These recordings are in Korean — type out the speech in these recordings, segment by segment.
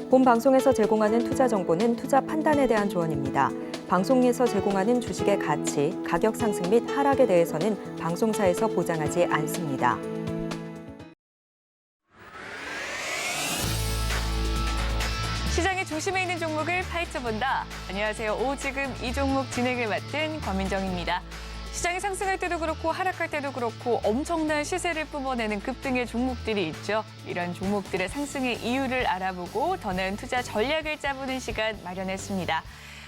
본 방송에서 제공하는 투자 정보는 투자 판단에 대한 조언입니다. 방송에서 제공하는 주식의 가치, 가격 상승 및 하락에 대해서는 방송사에서 보장하지 않습니다. 시장의 중심에 있는 종목을 파헤쳐본다. 안녕하세요. 오지금 이 종목 진행을 맡은 권민정입니다. 시장이 상승할 때도 그렇고 하락할 때도 그렇고 엄청난 시세를 뿜어내는 급등의 종목들이 있죠. 이런 종목들의 상승의 이유를 알아보고 더 나은 투자 전략을 짜보는 시간 마련했습니다.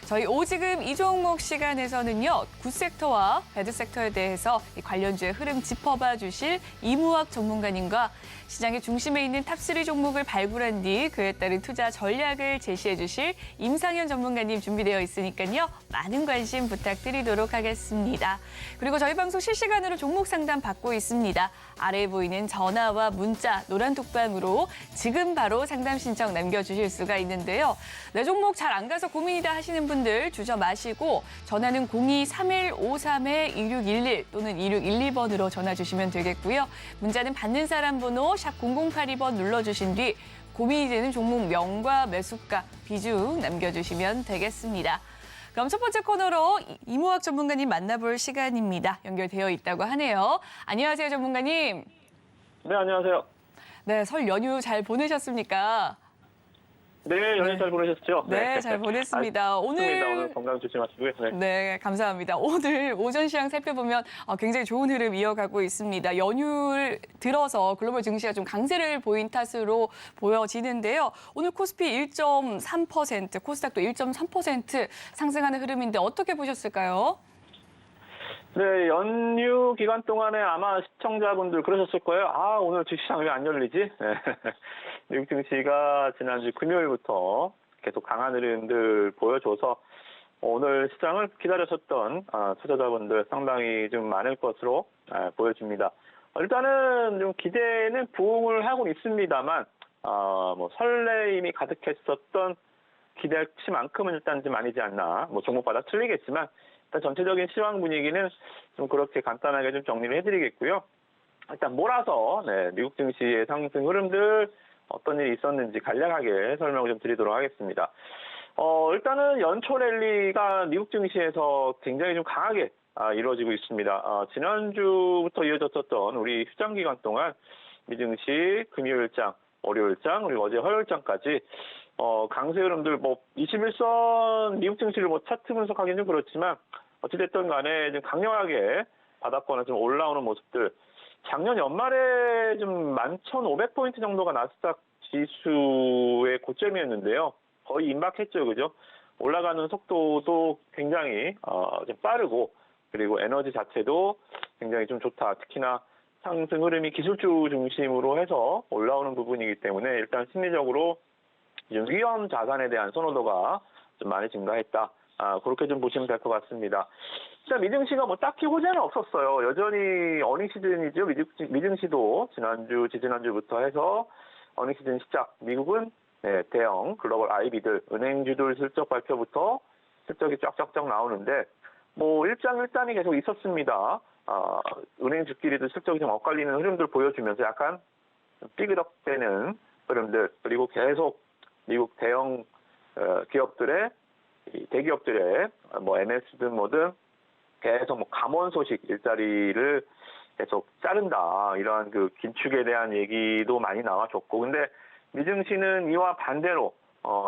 저희 오지금 이 종목 시간에서는요. 굿섹터와 배드섹터에 대해서 관련주의 흐름 짚어봐 주실 이무학 전문가님과 시장의 중심에 있는 탑3 종목을 발굴한 뒤 그에 따른 투자 전략을 제시해 주실 임상현 전문가님 준비되어 있으니까요. 많은 관심 부탁드리도록 하겠습니다. 그리고 저희 방송 실시간으로 종목 상담 받고 있습니다. 아래에 보이는 전화와 문자, 노란 톡방으로 지금 바로 상담 신청 남겨주실 수가 있는데요. 내 종목 잘 안 가서 고민이다 하시는 분들 주저 마시고 전화는 02-3153-2611 또는 2612번으로 전화 주시면 되겠고요. 문자는 받는 사람 번호 샵 0082번 눌러주신 뒤 고민이 되는 종목 명과 매수가, 비중 남겨주시면 되겠습니다. 그럼 첫 번째 코너로 이무학 전문가님 만나볼 시간입니다. 연결되어 있다고 하네요. 안녕하세요, 전문가님. 네, 안녕하세요. 네, 설 연휴 잘 보내셨습니까? 네, 연휴 잘 보내셨죠? 네, 잘 보냈습니다. 오늘 건강 조심하시고요. 네. 네, 감사합니다. 오늘 오전 시장 살펴보면 굉장히 좋은 흐름 이어가고 있습니다. 연휴를 들어서 글로벌 증시가 좀 강세를 보인 탓으로 보여지는데요. 오늘 코스피 1.3%, 코스닥도 1.3% 상승하는 흐름인데 어떻게 보셨을까요? 네, 연휴 기간 동안에 아마 시청자분들 그러셨을 거예요. 아, 오늘 주식시장 왜 안 열리지? 네. 미국 증시가 지난주 금요일부터 계속 강한 흐름들 보여줘서 오늘 시장을 기다리셨던 투자자분들 상당히 좀 많을 것으로 보여집니다. 일단은 좀 기대는 부응을 하고 있습니다만, 뭐 설레임이 가득했었던 기대치만큼은 일단 좀 아니지 않나. 뭐 종목마다 틀리겠지만, 일단 전체적인 시황 분위기는 좀 그렇게 간단하게 좀 정리를 해드리겠고요. 일단 몰아서 미국 증시의 상승 흐름들 어떤 일이 있었는지 간략하게 설명을 좀 드리도록 하겠습니다. 일단은 연초 랠리가 미국 증시에서 굉장히 좀 강하게 이루어지고 있습니다. 지난주부터 이어졌었던 우리 휴장 기간 동안 미증시 금요일장, 월요일장, 그리고 어제 화요일장까지 강세 흐름들, 뭐, 21선 미국 증시를 뭐 차트 분석하기는 좀 그렇지만, 어찌됐든 간에 좀 강력하게 바닥권에 좀 올라오는 모습들, 작년 연말에 좀 11,500포인트 정도가 나스닥 지수의 고점이었는데요. 거의 임박했죠, 그죠? 올라가는 속도도 굉장히, 좀 빠르고, 그리고 에너지 자체도 굉장히 좀 좋다. 특히나 상승 흐름이 기술주 중심으로 해서 올라오는 부분이기 때문에 일단 심리적으로 좀 위험 자산에 대한 선호도가 좀 많이 증가했다. 그렇게 좀 보시면 될 것 같습니다. 진짜 미증시가 뭐 딱히 호재는 없었어요. 여전히 어닝 시즌이죠. 미증시도 지난주, 지지난주부터 해서 어닝 시즌 시작. 미국은 대형 글로벌 IB들, 은행주들 실적 발표부터 실적이 쫙쫙쫙 나오는데 뭐 일장일단이 계속 있었습니다. 은행주끼리도 실적이 좀 엇갈리는 흐름들 보여주면서 약간 삐그덕대는 흐름들, 그리고 계속 미국 대형 기업들의 대기업들의 뭐 MS든 뭐든 계속 뭐 감원 소식 일자리를 계속 자른다, 이러한 그 긴축에 대한 얘기도 많이 나와줬고, 근데 미증시는 이와 반대로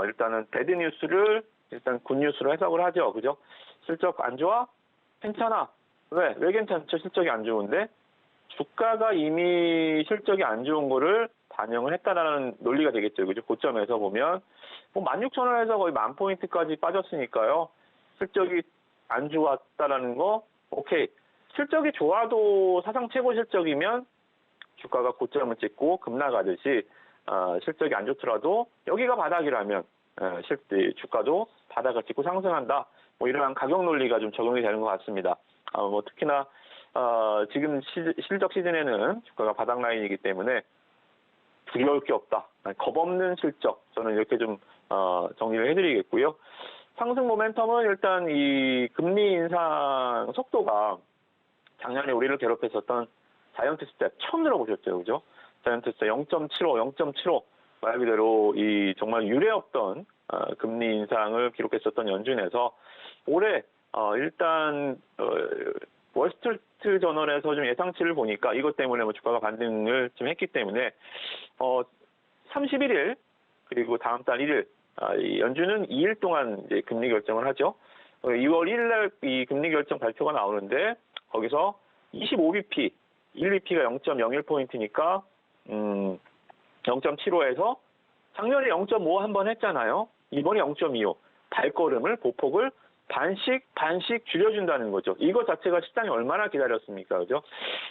일단은 배드 뉴스를 일단 굿 뉴스로 해석을 하죠, 그죠? 실적 안 좋아? 괜찮아. 왜 괜찮죠? 실적이 안 좋은데 주가가 이미 실적이 안 좋은 거를 반영을 했다라는 논리가 되겠죠. 그죠? 고점에서 보면 뭐 16,000원에서 거의 10,000포인트까지 빠졌으니까요. 실적이 안 좋았다라는 거 오케이. 실적이 좋아도 사상 최고 실적이면 주가가 고점을 찍고 급락하듯이 실적이 안 좋더라도 여기가 바닥이라면 주가도 바닥을 찍고 상승한다. 뭐 이러한 가격 논리가 좀 적용이 되는 것 같습니다. 뭐 특히나 지금 실적 시즌에는 주가가 바닥 라인이기 때문에 두려울 게 없다. 겁없는 실적. 저는 이렇게 좀 정리를 해드리겠고요. 상승 모멘텀은 일단 이 금리 인상 속도가 작년에 우리를 괴롭혔었던 자이언트 숫자 처음 들어보셨죠, 그죠? 자이언트 숫자 0.75, 0.75. 말 그대로 이 정말 유례없던 금리 인상을 기록했었던 연준에서 올해 일단 월스트리트 저널에서 좀 예상치를 보니까 이것 때문에 뭐 주가가 반등을 좀 했기 때문에 31일 그리고 다음 달 1일 이 연준은 2일 동안 이제 금리 결정을 하죠. 2월 1일 날 이 금리 결정 발표가 나오는데 거기서 25bp, 1bp가 0.01포인트니까 0.75에서 작년에 0.5 한 번 했잖아요. 이번에 0.25. 발걸음을 보폭을 반씩 줄여준다는 거죠. 이것 자체가 시장이 얼마나 기다렸습니까? 그죠?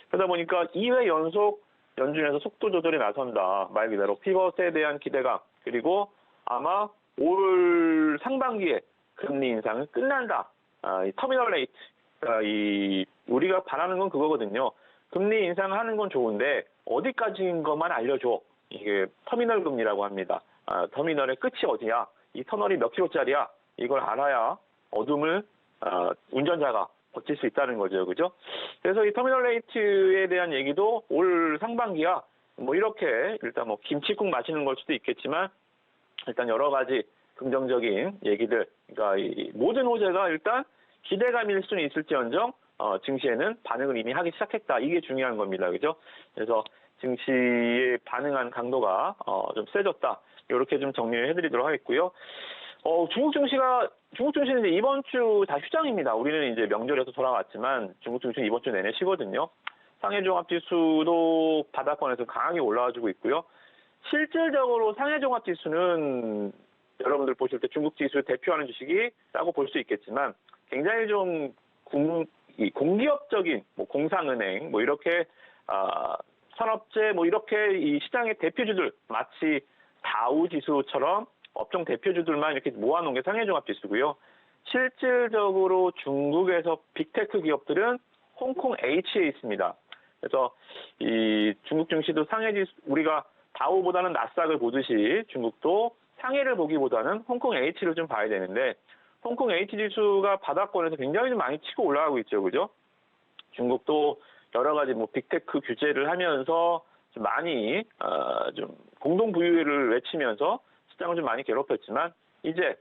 그러다 보니까 2회 연속 연준에서 속도 조절에 나선다. 말 그대로 피벗에 대한 기대감, 그리고 아마 올 상반기에 금리 인상은 끝난다. 이 터미널 레이트, 우리가 바라는 건 그거거든요. 금리 인상하는 건 좋은데 어디까지인 것만 알려줘. 이게 터미널 금리라고 합니다. 터미널의 끝이 어디야? 이 터널이 몇 킬로짜리야? 이걸 알아야 어둠을 운전자가 버틸 수 있다는 거죠, 그죠? 그래서 이 터미널 레이트에 대한 얘기도 올 상반기야. 뭐 이렇게 일단 뭐 김치국 마시는 걸 수도 있겠지만 일단 여러 가지 긍정적인 얘기들, 그러니까 이 모든 호재가 일단 기대감일 수는 있을지언정 증시에는 반응을 이미 하기 시작했다. 이게 중요한 겁니다, 그죠? 그래서 증시에 반응한 강도가 좀 세졌다. 이렇게 좀 정리를 해드리도록 하겠고요. 중국 증시는 이제 이번 주 다 휴장입니다. 우리는 이제 명절에서 돌아왔지만 중국 증시는 이번 주 내내 쉬거든요. 상해 종합지수도 바닥권에서 강하게 올라와주고 있고요. 실질적으로 상해 종합지수는 여러분들 보실 때 중국 지수 대표하는 주식이라고 볼 수 있겠지만 굉장히 좀 공기업적인 뭐 공상은행 뭐 이렇게 산업재 뭐 이렇게 이 시장의 대표주들 마치 다우 지수처럼 업종 대표주들만 이렇게 모아놓은 게 상해종합지수고요. 실질적으로 중국에서 빅테크 기업들은 홍콩 H에 있습니다. 그래서 이 중국 증시도 상해지수, 우리가 다우보다는 나스닥을 보듯이 중국도 상해를 보기보다는 홍콩 H를 좀 봐야 되는데 홍콩 H 지수가 바닥권에서 굉장히 좀 많이 치고 올라가고 있죠, 그죠? 중국도 여러 가지 뭐 빅테크 규제를 하면서 좀 많이 좀 공동 부유를 외치면서 시장을 좀 많이 괴롭혔지만 이제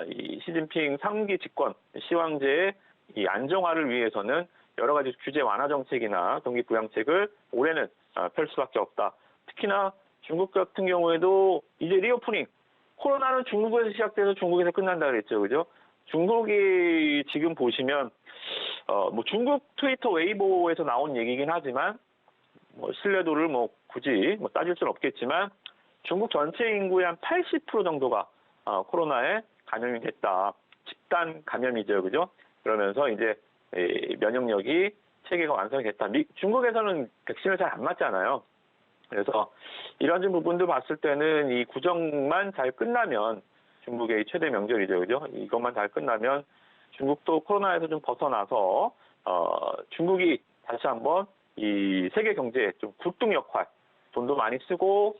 이 시진핑 3기 집권 시황제의 이 안정화를 위해서는 여러 가지 규제 완화 정책이나 경기 부양책을 올해는 펼 수밖에 없다. 특히나 중국 같은 경우에도 이제 리오프닝, 코로나는 중국에서 시작돼서 중국에서 끝난다 그랬죠, 그죠? 중국이 지금 보시면 뭐 중국 트위터 웨이보에서 나온 얘기긴 하지만 뭐 신뢰도를 뭐 굳이 뭐 따질 수는 없겠지만 중국 전체 인구의 한 80% 정도가 코로나에 감염이 됐다. 집단 감염이죠, 그죠? 그러면서 이제 면역력이 체계가 완성이 됐다. 중국에서는 백신을 잘 안 맞잖아요. 그래서 이런 부분도 봤을 때는 이 구정만 잘 끝나면 중국의 최대 명절이죠, 그죠? 이것만 잘 끝나면 중국도 코로나에서 좀 벗어나서 중국이 다시 한번 이 세계 경제에 좀 굴뚝 역할, 돈도 많이 쓰고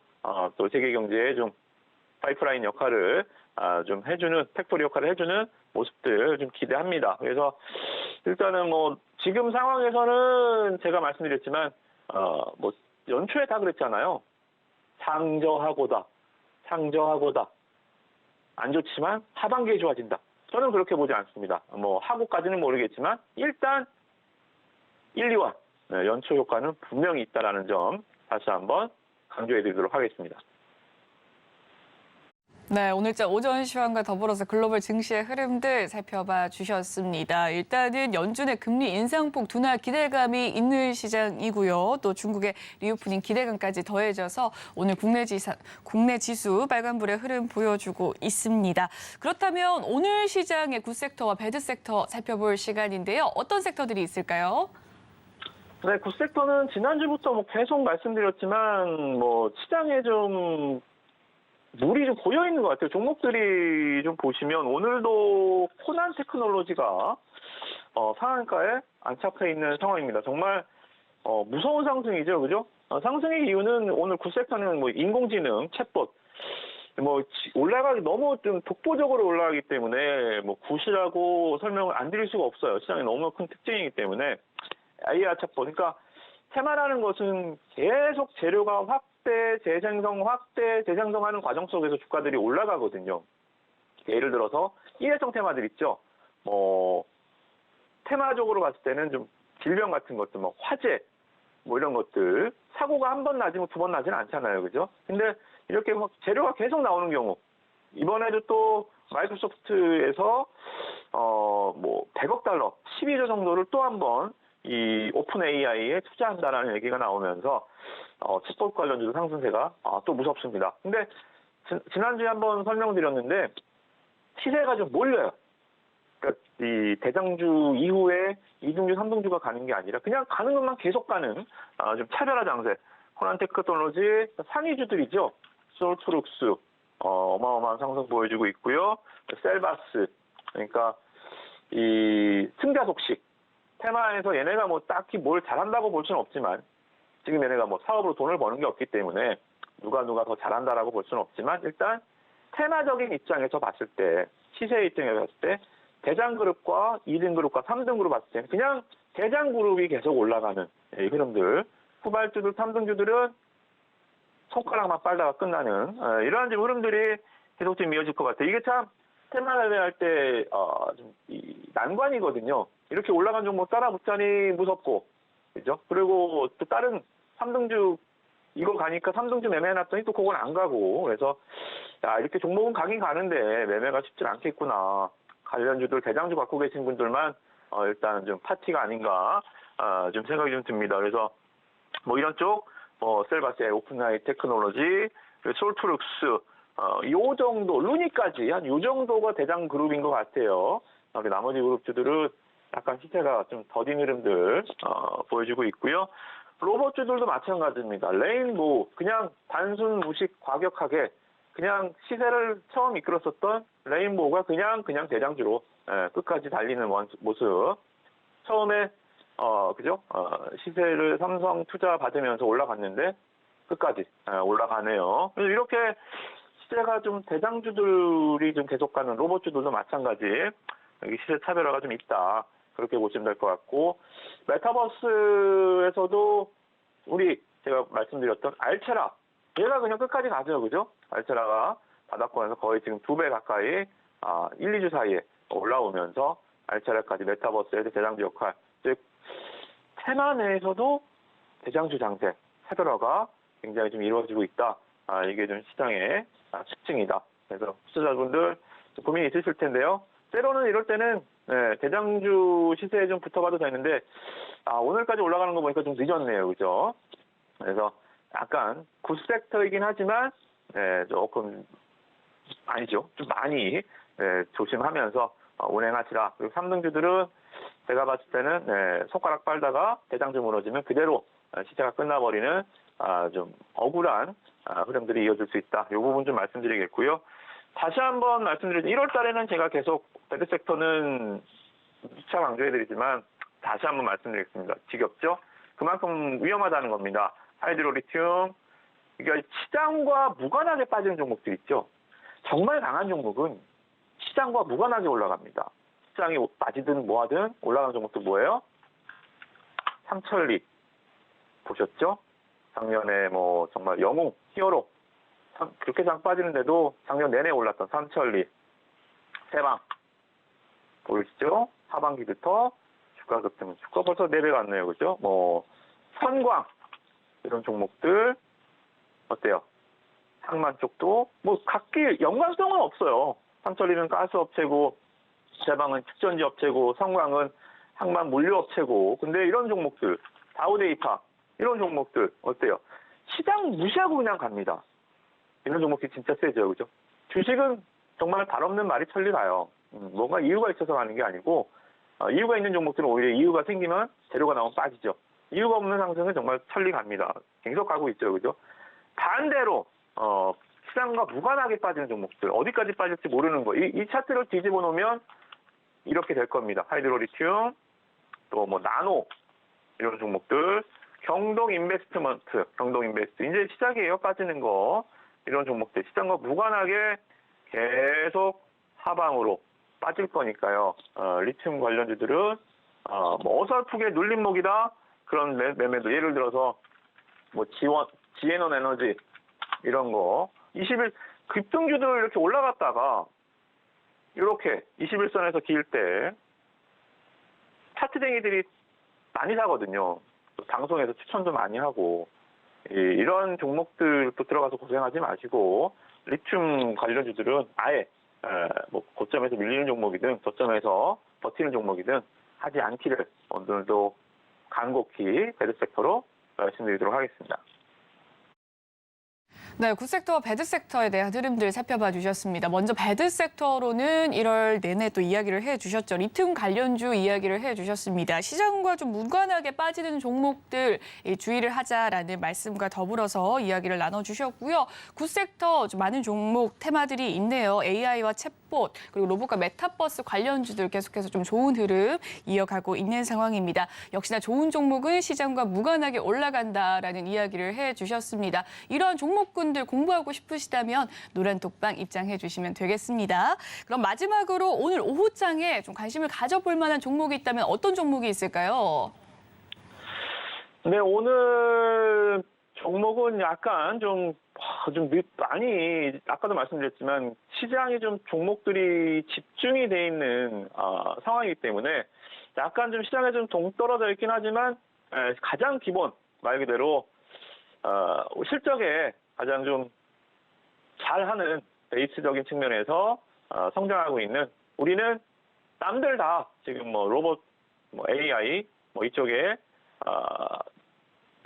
또 세계 경제에 좀 파이프라인 역할을 좀 해주는, 팩토리 역할을 해주는 모습들 좀 기대합니다. 그래서 일단은 뭐 지금 상황에서는 제가 말씀드렸지만 뭐 연초에 다 그랬잖아요. 상저하고다. 안 좋지만 하반기에 좋아진다. 저는 그렇게 보지 않습니다. 뭐 하고까지는 모르겠지만 일단 1, 2월 연초 효과는 분명히 있다라는 점 다시 한번 강조해드리도록 하겠습니다. 네, 오늘자 오전 시황과 더불어서 글로벌 증시의 흐름들 살펴봐 주셨습니다. 일단은 연준의 금리 인상폭 둔화 기대감이 있는 시장이고요. 또 중국의 리오프닝 기대감까지 더해져서 오늘 국내 지수 빨간불의 흐름 보여주고 있습니다. 그렇다면 오늘 시장의 굿섹터와 배드섹터 살펴볼 시간인데요. 어떤 섹터들이 있을까요? 네, 굿섹터는 지난주부터 뭐 계속 말씀드렸지만 뭐 시장에 좀 물이 좀 고여 있는 것 같아요. 종목들이 좀 보시면 오늘도 코난 테크놀로지가 상한가에 안착해 있는 상황입니다. 정말 무서운 상승이죠, 그죠? 상승의 이유는 오늘 굿섹터는 뭐 인공지능, 챗봇 뭐 올라가기 너무 좀 독보적으로 올라가기 때문에 뭐 굿이라고 설명을 안 드릴 수가 없어요. 시장이 너무 큰 특징이기 때문에 AI 챗봇, 그러니까 테마라는 것은 계속 재료가 확 확대 재생성하는 과정 속에서 주가들이 올라가거든요. 예를 들어서 일회성 테마들 있죠. 테마적으로 봤을 때는 좀 질병 같은 것들, 화재, 이런 것들, 사고가 한 번 나지면 두 번 나지는 않잖아요. 그죠? 근데 이렇게 재료가 계속 나오는 경우, 이번에도 또 마이크로소프트에서 100억 달러, 12조 정도를 또 한 번 이 오픈 AI에 투자한다라는 얘기가 나오면서 챗봇 관련주도 상승세가 또 무섭습니다. 근데 지난주에 한번 설명드렸는데 시세가 좀 몰려요. 그러니까 이 대장주 이후에 2등주, 3등주가 가는 게 아니라 그냥 가는 것만 계속 가는 좀 차별화 장세. 호난테크놀로지 상위주들이죠. 솔트룩스 어마어마한 상승 보여주고 있고요. 셀바스, 그러니까 이 승자독식 테마에서 얘네가 딱히 뭘 잘한다고 볼 수는 없지만 지금 얘네가 사업으로 돈을 버는 게 없기 때문에 누가 더 잘한다라고 볼 수는 없지만 일단 테마적인 입장에서 봤을 때 시세 입장에서 봤을 때 대장그룹과 2등그룹과 3등그룹 봤을 때는 그냥 대장그룹이 계속 올라가는 이 흐름들, 후발주들, 3등주들은 손가락만 빨다가 끝나는 이러한 흐름들이 계속 좀 이어질 것 같아요. 이게 참 테마를 할 때 난관이거든요. 이렇게 올라간 종목 따라 붙자니 무섭고, 그죠? 그리고 또 다른 3등주 이거 가니까 3등주 매매해놨더니 또 그건 안 가고, 그래서 이렇게 종목은 가긴 가는데 매매가 쉽진 않겠구나. 관련주들 대장주 갖고 계신 분들만 일단 좀 파티가 아닌가 좀 생각이 좀 듭니다. 그래서 이런 쪽 셀바스, 오픈아이 테크놀로지, 솔트룩스 요 정도, 루니까지 한 요 정도가 대장 그룹인 것 같아요. 나머지 그룹주들은 약간 시세가 좀 더딘 흐름들 보여주고 있고요. 로봇주들도 마찬가지입니다. 레인보우, 그냥 단순 무식 과격하게 그냥 시세를 처음 이끌었었던 레인보우가 그냥 대장주로 끝까지 달리는 모습. 처음에 그죠? 시세를 삼성 투자 받으면서 올라갔는데 끝까지 올라가네요. 그래서 이렇게 시세가 좀 대장주들이 좀 계속 가는 로봇주들도 마찬가지. 여기 시세 차별화가 좀 있다. 그렇게 보시면 될 것 같고, 메타버스에서도 제가 말씀드렸던 알체라, 얘가 그냥 끝까지 가죠. 그죠? 알체라가 바닥권에서 거의 지금 2배 가까이 1, 2주 사이에 올라오면서 알체라까지 메타버스에서 대장주 역할, 즉 테마 내에서도 대장주 장세, 차별화가 굉장히 좀 이루어지고 있다. 이게 좀 시장의 특징이다. 그래서 투자자분들 고민이 있으실 텐데요. 때로는 이럴 때는 대장주 시세에 좀 붙어가도 되는데 오늘까지 올라가는 거 보니까 좀 늦었네요. 그죠? 그래서 약간 굿섹터이긴 하지만 조금 아니죠. 좀 많이 조심하면서 운행하시라. 그리고 3등주들은 제가 봤을 때는 손가락 빨다가 대장주 무너지면 그대로 시세가 끝나버리는 좀 억울한 흐름들이 이어질 수 있다. 이 부분 좀 말씀드리겠고요. 다시 한번 말씀드리면 1월 달에는 제가 계속 배드 섹터는 수차 강조해드리지만 다시 한번 말씀드리겠습니다. 지겹죠? 그만큼 위험하다는 겁니다. 하이드로리튬, 그러니까 시장과 무관하게 빠지는 종목들 있죠. 정말 강한 종목은 시장과 무관하게 올라갑니다. 시장이 빠지든 뭐하든 올라가는 종목도 뭐예요? 삼천리 보셨죠? 작년에 정말 영웅, 히어로 그렇게 장 빠지는데도 작년 내내 올랐던 삼천리, 세방 보이시죠? 하반기부터 주가 급등, 주가 벌써 4배 갔네요. 그죠? 선광 이런 종목들 어때요? 상만 쪽도 각기 연관성은 없어요. 삼천리는 가스업체고 세방은 축전지 업체고 성광은 항만 물류업체고, 근데 이런 종목들 다우데이파 이런 종목들 어때요? 시장 무시하고 그냥 갑니다. 이런 종목들이 진짜 세죠. 그죠? 주식은 정말 발 없는 말이 천리 가요. 뭔가 이유가 있어서 가는 게 아니고 이유가 있는 종목들은 오히려 이유가 생기면 재료가 나오면 빠지죠. 이유가 없는 상승은 정말 천리 갑니다. 계속 가고 있죠. 그죠? 반대로 시장과 무관하게 빠지는 종목들, 어디까지 빠질지 모르는 거. 이 차트를 뒤집어 놓으면 이렇게 될 겁니다. 하이드로리튬, 또 나노 이런 종목들, 경동인베스트먼트, 경동인베스트 이제 시작이에요. 빠지는 거. 이런 종목들 시장과 무관하게 계속 하방으로 빠질 거니까요. 리튬 관련주들은 어설프게 눌림목이다 그런 매매도, 예를 들어서 지원 지에논 에너지 이런 거 20일 급등주들 이렇게 올라갔다가 이렇게 21선에서 기일 때 차트쟁이들이 많이 사거든요. 방송에서 추천도 많이 하고 이런 종목들 또 들어가서 고생하지 마시고 리튬 관련주들은 아예 뭐 고점에서 밀리는 종목이든 저점에서 버티는 종목이든 하지 않기를 오늘도 간곡히 배드 섹터로 말씀드리도록 하겠습니다. 네, 굿섹터와 배드섹터에 대한 흐름들 살펴봐 주셨습니다. 먼저 배드섹터로는 1월 내내 또 이야기를 해주셨죠. 리튬 관련주 이야기를 해주셨습니다. 시장과 좀 무관하게 빠지는 종목들 주의를 하자라는 말씀과 더불어서 이야기를 나눠주셨고요. 굿섹터 좀 많은 종목 테마들이 있네요. AI와 챗봇 그리고 로봇과 메타버스 관련주들 계속해서 좀 좋은 흐름 이어가고 있는 상황입니다. 역시나 좋은 종목은 시장과 무관하게 올라간다라는 이야기를 해주셨습니다. 이런 종목군들 공부하고 싶으시다면 노란톡방 입장해 주시면 되겠습니다. 그럼 마지막으로 오늘 오후장에 좀 관심을 가져볼 만한 종목이 있다면 어떤 종목이 있을까요? 네, 오늘 종목은 약간 좀 많이 아까도 말씀드렸지만 시장이 좀 종목들이 집중이 돼 있는 상황이기 때문에 약간 좀 시장에 좀 동떨어져 있긴 하지만 가장 기본 말 그대로 실적에 가장 좀 잘하는 베이스적인 측면에서 성장하고 있는 우리는 남들 다 지금 뭐 로봇, 뭐 AI 뭐 이쪽에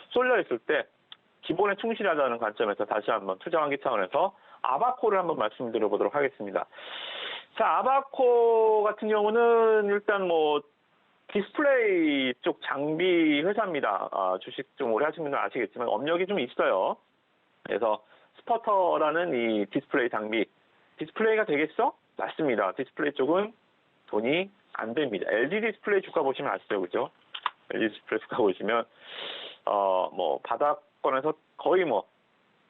쏠려 있을 때 기본에 충실하자는 관점에서 다시 한번 투자 환기 차원에서 아바코를 한번 말씀드려보도록 하겠습니다. 자, 아바코 같은 경우는 일단 뭐 디스플레이 쪽 장비 회사입니다. 주식 좀 오래 하신 분들은 아시겠지만 업력이 좀 있어요. 그래서 스퍼터라는 이 디스플레이 장비, 디스플레이가 되겠어? 맞습니다. 디스플레이 쪽은 돈이 안 됩니다. LG 디스플레이 주가 보시면 아시죠, 그죠? LG 디스플레이 주가 보시면 뭐 바닥권에서 거의 뭐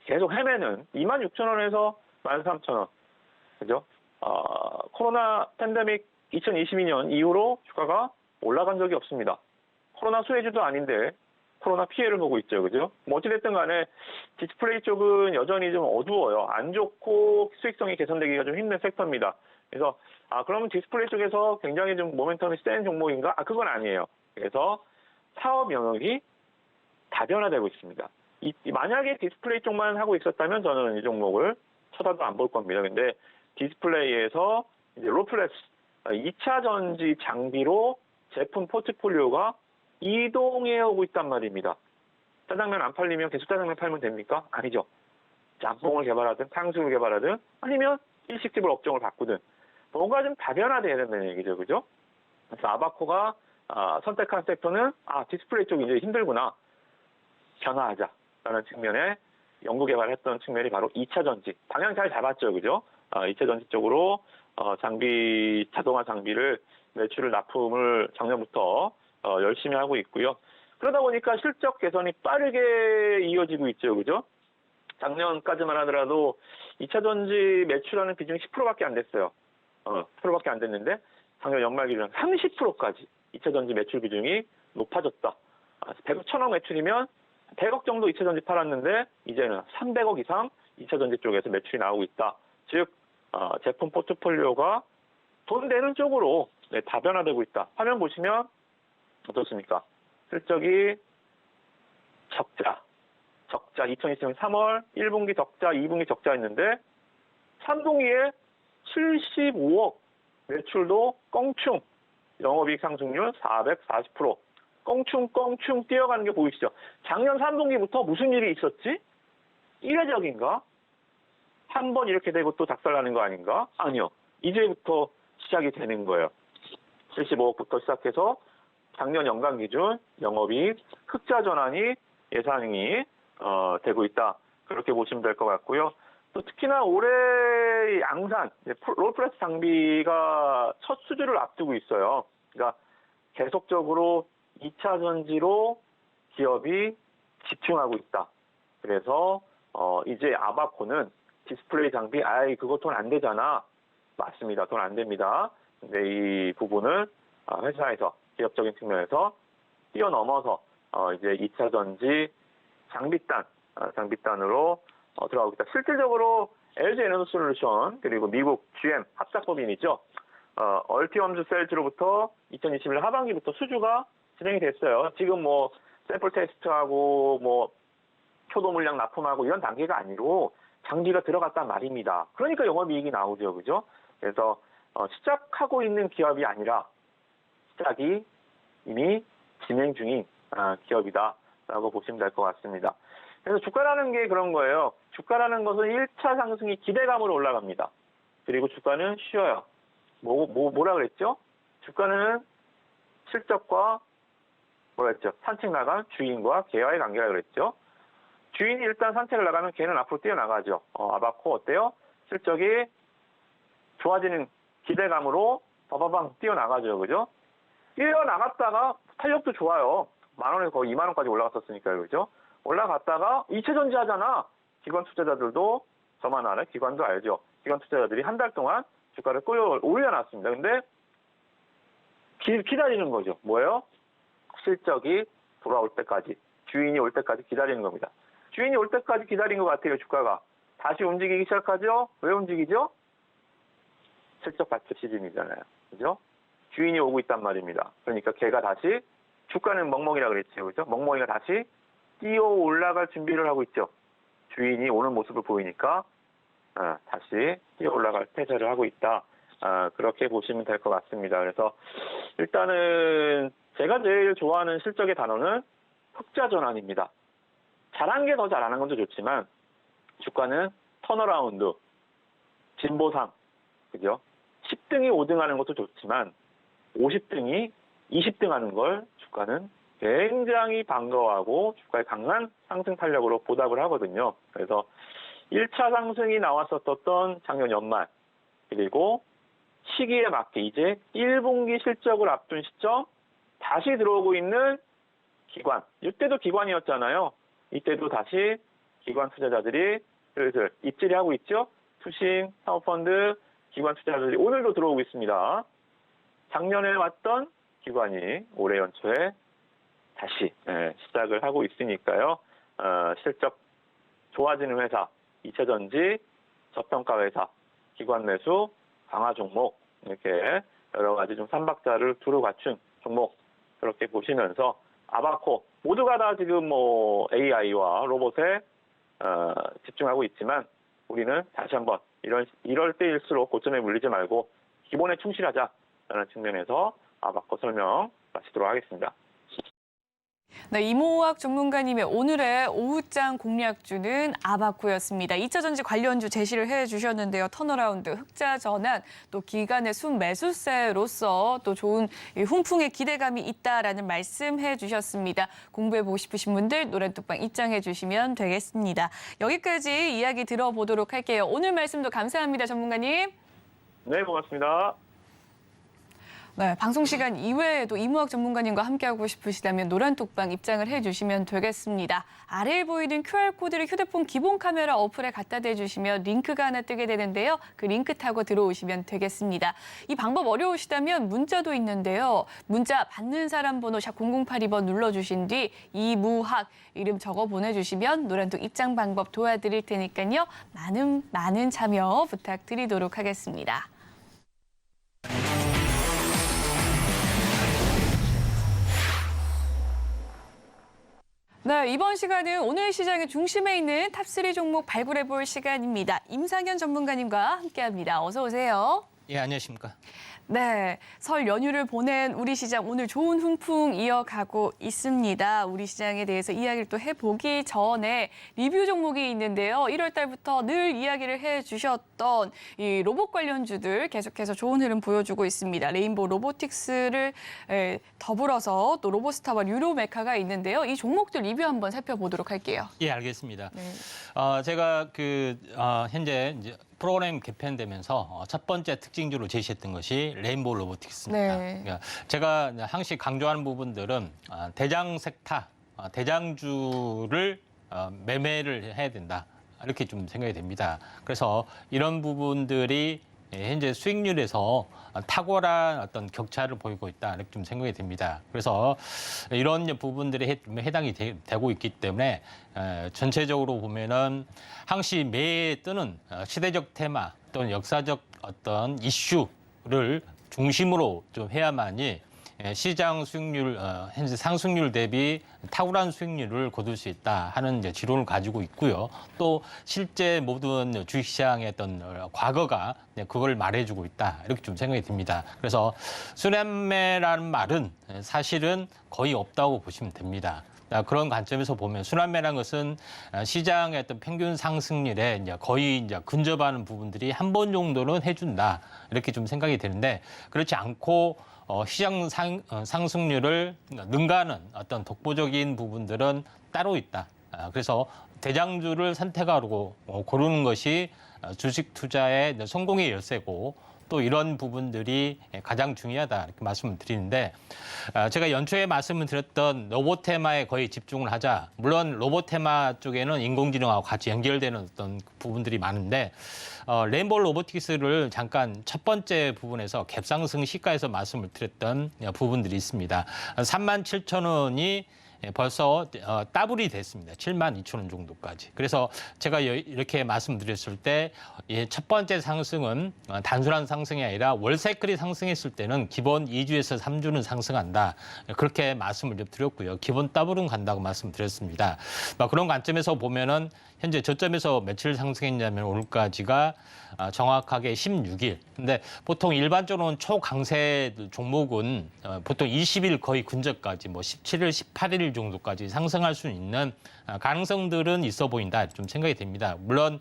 계속 헤매는 26,000원에서 13,000원, 그죠? 코로나 팬데믹 2022년 이후로 주가가 올라간 적이 없습니다. 코로나 수혜주도 아닌데 코로나 피해를 보고 있죠, 그죠? 뭐 어찌됐든 간에 디스플레이 쪽은 여전히 좀 어두워요. 안 좋고 수익성이 개선되기가 좀 힘든 섹터입니다. 그래서 그러면 디스플레이 쪽에서 굉장히 좀 모멘텀이 센 종목인가? 그건 아니에요. 그래서 사업 영역이 다변화되고 있습니다. 만약에 디스플레이 쪽만 하고 있었다면 저는 이 종목을 쳐다도 안 볼 겁니다. 근데 디스플레이에서 이제 로플렉스 2차 전지 장비로 제품 포트폴리오가 이동해 오고 있단 말입니다. 짜장면 안 팔리면 계속 짜장면 팔면 됩니까? 아니죠. 짬뽕을 개발하든 탕수육을 개발하든 아니면 일식집을 업종을 바꾸든 뭔가 좀 다변화돼야 된다는 얘기죠. 그죠? 그래서 아바코가 선택한 섹터는 디스플레이 쪽이 이제 힘들구나. 변화하자라는 측면에 연구 개발했던 측면이 바로 2차 전지. 방향 잘 잡았죠. 그죠? 2차 전지 쪽으로 자동화 장비를 매출을 납품을 작년부터 열심히 하고 있고요. 그러다 보니까 실적 개선이 빠르게 이어지고 있죠. 그죠? 작년까지만 하더라도 2차 전지 매출하는 비중이 10%밖에 안 됐어요. 10%밖에 안 됐는데 작년 연말 기준 30%까지 2차 전지 매출 비중이 높아졌다. 100억 매출이면 100억 정도 2차 전지 팔았는데 이제는 300억 이상 2차 전지 쪽에서 매출이 나오고 있다. 즉 제품 포트폴리오가 돈 되는 쪽으로 다변화되고 있다. 화면 보시면 어떻습니까? 실적이 적자 2020년 3월 1분기 적자, 2분기 적자였는데 3분기에 75억 매출도 껑충 영업이익 상승률 440% 껑충 뛰어가는 게 보이시죠? 작년 3분기부터 무슨 일이 있었지? 이례적인가? 한 번 이렇게 되고 또 작살나는 거 아닌가? 아니요. 이제부터 시작이 되는 거예요. 75억부터 시작해서 작년 연간 기준 영업이익 흑자 전환이 예상이 되고 있다. 그렇게 보시면 될 것 같고요. 또 특히나 올해 양산, 롤프레스 장비가 첫 수주를 앞두고 있어요. 그러니까 계속적으로 2차 전지로 기업이 집중하고 있다. 그래서 이제 아바코는 디스플레이 장비, 그거 돈 안 되잖아. 맞습니다. 돈 안 됩니다. 근데 이 부분을 회사에서 기업적인 측면에서 뛰어넘어서 이제 2차 전지 장비단 장비단으로 들어가고 있다. 실질적으로 LG 에너지솔루션 그리고 미국 GM 합작법인이죠. 얼티엄즈 셀즈로부터 2021년 하반기부터 수주가 진행이 됐어요. 지금 뭐 샘플 테스트하고 뭐 초도 물량 납품하고 이런 단계가 아니고 장비가 들어갔단 말입니다. 그러니까 영업이익이 나오죠, 그죠? 그래서 시작하고 있는 기업이 아니라 시작이 이미 진행 중인 기업이다라고 보시면 될 것 같습니다. 그래서 주가라는 게 그런 거예요. 주가라는 것은 1차 상승이 기대감으로 올라갑니다. 그리고 주가는 쉬어요. 뭐라 그랬죠? 주가는 실적과 뭐라 했죠? 산책 나간 주인과 개와의 관계라 그랬죠? 주인이 일단 산책을 나가면 개는 앞으로 뛰어나가죠. 아바코 어때요? 실적이 좋아지는 기대감으로 바바방 뛰어나가죠. 그죠? 뛰어나갔다가 탄력도 좋아요. 10,000원에서 거의 20,000원까지 올라갔었으니까요. 그죠? 올라갔다가 이체전지 하잖아. 기관 투자자들도 저만 알아요. 기관도 알죠. 기관 투자자들이 한 달 동안 주가를 올려놨습니다. 근데 기다리는 거죠. 뭐예요? 실적이 돌아올 때까지, 주인이 올 때까지 기다리는 겁니다. 주인이 올 때까지 기다린 것 같아요. 주가가. 다시 움직이기 시작하죠? 왜 움직이죠? 실적 발표 시즌이잖아요. 그죠? 주인이 오고 있단 말입니다. 그러니까 걔가 다시, 주가는 멍멍이라 그랬죠. 그죠? 멍멍이가 다시 뛰어 올라갈 준비를 하고 있죠. 주인이 오는 모습을 보이니까 다시 뛰어 올라갈 태세를 하고 있다. 그렇게 보시면 될 것 같습니다. 그래서 일단은 제가 제일 좋아하는 실적의 단어는 흑자 전환입니다. 잘한 게 더 잘하는 것도 좋지만 주가는 턴어라운드, 진보상, 그죠? 10등이 5등 하는 것도 좋지만 50등이 20등 하는 걸 주가는 굉장히 반가워하고 주가의 강한 상승 탄력으로 보답을 하거든요. 그래서 1차 상승이 나왔었던 작년 연말, 그리고 시기에 맞게 이제 1분기 실적을 앞둔 시점 다시 들어오고 있는 기관. 이때도 기관이었잖아요. 이때도 다시 기관 투자자들이 슬슬 입질이 하고 있죠. 투신, 사모펀드, 기관 투자자들이 오늘도 들어오고 있습니다. 작년에 왔던 기관이 올해 연초에 다시 시작을 하고 있으니까요. 실적 좋아지는 회사, 이체전지, 저평가 회사, 기관 매수, 강화 종목 이렇게 여러 가지 좀 삼박자를 두루 갖춘 종목 그렇게 보시면서 아바코 모두가 다 지금 뭐 AI와 로봇에 집중하고 있지만 우리는 다시 한번 이럴 때일수록 고점에 물리지 말고 기본에 충실하자라는 측면에서 아바코 설명 마치도록 하겠습니다. 네, 이모학 전문가님의 오늘의 오후장 공략주는 아바코였습니다. 2차전지 관련주 제시를 해주셨는데요. 턴어라운드, 흑자 전환, 또 기간의 순매수세로서 또 좋은 훈풍의 기대감이 있다라는 말씀해 주셨습니다. 공부해보고 싶으신 분들 노란톡방 입장해 주시면 되겠습니다. 여기까지 이야기 들어보도록 할게요. 오늘 말씀도 감사합니다, 전문가님. 네, 고맙습니다. 네, 방송 시간 이외에도 이모학 전문가님과 함께하고 싶으시다면 노란톡방 입장을 해주시면 되겠습니다. 아래에 보이는 QR코드를 휴대폰 기본 카메라 어플에 갖다 대주시면 링크가 하나 뜨게 되는데요. 그 링크 타고 들어오시면 되겠습니다. 이 방법 어려우시다면 문자도 있는데요. 문자 받는 사람 번호 샵 0082번 눌러주신 뒤 이무학 이름 적어 보내주시면 노란톡 입장 방법 도와드릴 테니까요. 많은 참여 부탁드리도록 하겠습니다. 네, 이번 시간은 오늘 시장의 중심에 있는 탑3 종목 발굴해볼 시간입니다. 임상현 전문가님과 함께합니다. 어서 오세요. 예, 안녕하십니까. 네, 설 연휴를 보낸 우리 시장 오늘 좋은 훈풍 이어가고 있습니다. 우리 시장에 대해서 이야기를 또 해보기 전에 리뷰 종목이 있는데요. 1월 달부터 늘 이야기를 해주셨던 이 로봇 관련주들 계속해서 좋은 흐름 보여주고 있습니다. 레인보우 로보틱스를 더불어서 또 로보스타와 류로메카가 있는데요. 이 종목들 리뷰 한번 살펴보도록 할게요. 예, 알겠습니다. 네. 제가 현재 이제 프로그램 개편되면서 첫 번째 특징주로 제시했던 것이 레인보우 로보틱스입니다. 네. 그러니까 제가 항상 강조하는 부분들은 대장 섹터, 대장주를 매매를 해야 된다. 이렇게 좀 생각이 됩니다. 그래서 이런 부분들이 현재 수익률에서 탁월한 어떤 격차를 보이고 있다 이렇게 좀 생각이 됩니다. 그래서 이런 부분들이 해당이 되고 있기 때문에 전체적으로 보면은 항시 매해 뜨는 시대적 테마 또는 역사적 어떤 이슈를 중심으로 좀 해야만이 시장 수익률, 현재 상승률 대비 탁월한 수익률을 거둘 수 있다 하는 이제 지론을 가지고 있고요. 또 실제 모든 주식시장의 어떤 과거가 그걸 말해주고 있다 이렇게 좀 생각이 듭니다. 그래서 순환매라는 말은 사실은 거의 없다고 보시면 됩니다. 그런 관점에서 보면 순환매라는 것은 시장의 어떤 평균 상승률에 이제 거의 이제 근접하는 부분들이 한 번 정도는 해준다 이렇게 좀 생각이 되는데 그렇지 않고 시장 상승률을 능가하는 어떤 독보적인 부분들은 따로 있다. 그래서 대장주를 선택하고 고르는 것이 주식 투자의 성공의 열쇠고 또 이런 부분들이 가장 중요하다 이렇게 말씀을 드리는데 제가 연초에 말씀을 드렸던 로봇 테마에 거의 집중을 하자. 물론 로봇 테마 쪽에는 인공지능하고 같이 연결되는 어떤 부분들이 많은데 레인보우 로보틱스를 잠깐 첫 번째 부분에서 갭상승 시가에서 말씀을 드렸던 부분들이 있습니다. 37,000원이 벌써 더블이 됐습니다. 72,000원 정도까지. 그래서 제가 이렇게 말씀드렸을 때 첫 번째 상승은 단순한 상승이 아니라 월사이클이 상승했을 때는 기본 2주에서 3주는 상승한다. 그렇게 말씀을 좀 드렸고요. 기본 더블은 간다고 말씀드렸습니다. 그런 관점에서 보면은 현재 저점에서 며칠 상승했냐면 오늘까지가 정확하게 16일. 근데 보통 일반적으로는 초강세 종목은 보통 20일 거의 근접까지 뭐 17일, 18일 정도까지 상승할 수 있는 가능성들은 있어 보인다. 좀 생각이 됩니다. 물론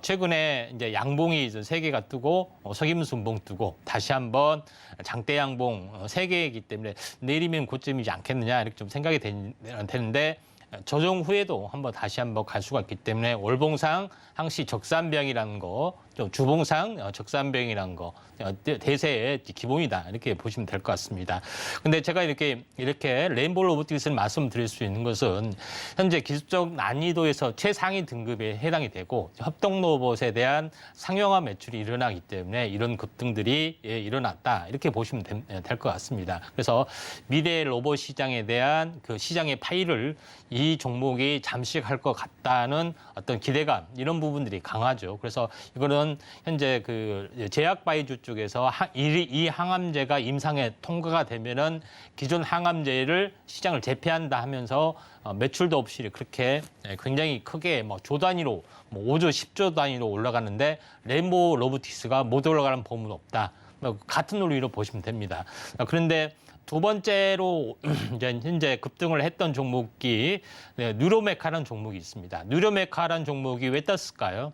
최근에 이제 양봉이 3개가 뜨고 석임순봉 뜨고 다시 한번 장대 양봉 3개이기 때문에 내리면 고점이지 않겠느냐 이렇게 좀 생각이 되는데 조정 후에도 다시 한번 갈 수가 있기 때문에 월봉상 항시 적산병이라는 거, 주봉상 적산병이라는 거 대세의 기본이다 이렇게 보시면 될 것 같습니다. 근데 제가 이렇게 레인보우 로보틱스를 말씀드릴 수 있는 것은 현재 기술적 난이도에서 최상위 등급에 해당이 되고 협동 로봇에 대한 상용화 매출이 일어나기 때문에 이런 급등들이 일어났다 이렇게 보시면 될 것 같습니다. 그래서 미래 로봇 시장에 대한 그 시장의 파이를 이 종목이 잠식할 것 같다는 어떤 기대감 이런 부분들이 강하죠. 그래서 이거는 현재 그 제약바이주 쪽에서 이 항암제가 임상에 통과가 되면은 기존 항암제를 시장을 제패한다 하면서 매출도 없이 그렇게 굉장히 크게 조 단위로 5조, 10조 단위로 올라가는데 레인보우 로보틱스가 못 올라가는 법은 없다. 같은 논리로 보시면 됩니다. 그런데 두 번째로 이제 현재 급등을 했던 종목이 뉴로메카라는 종목이 있습니다. 뉴로메카라는 종목이 왜 떴을까요?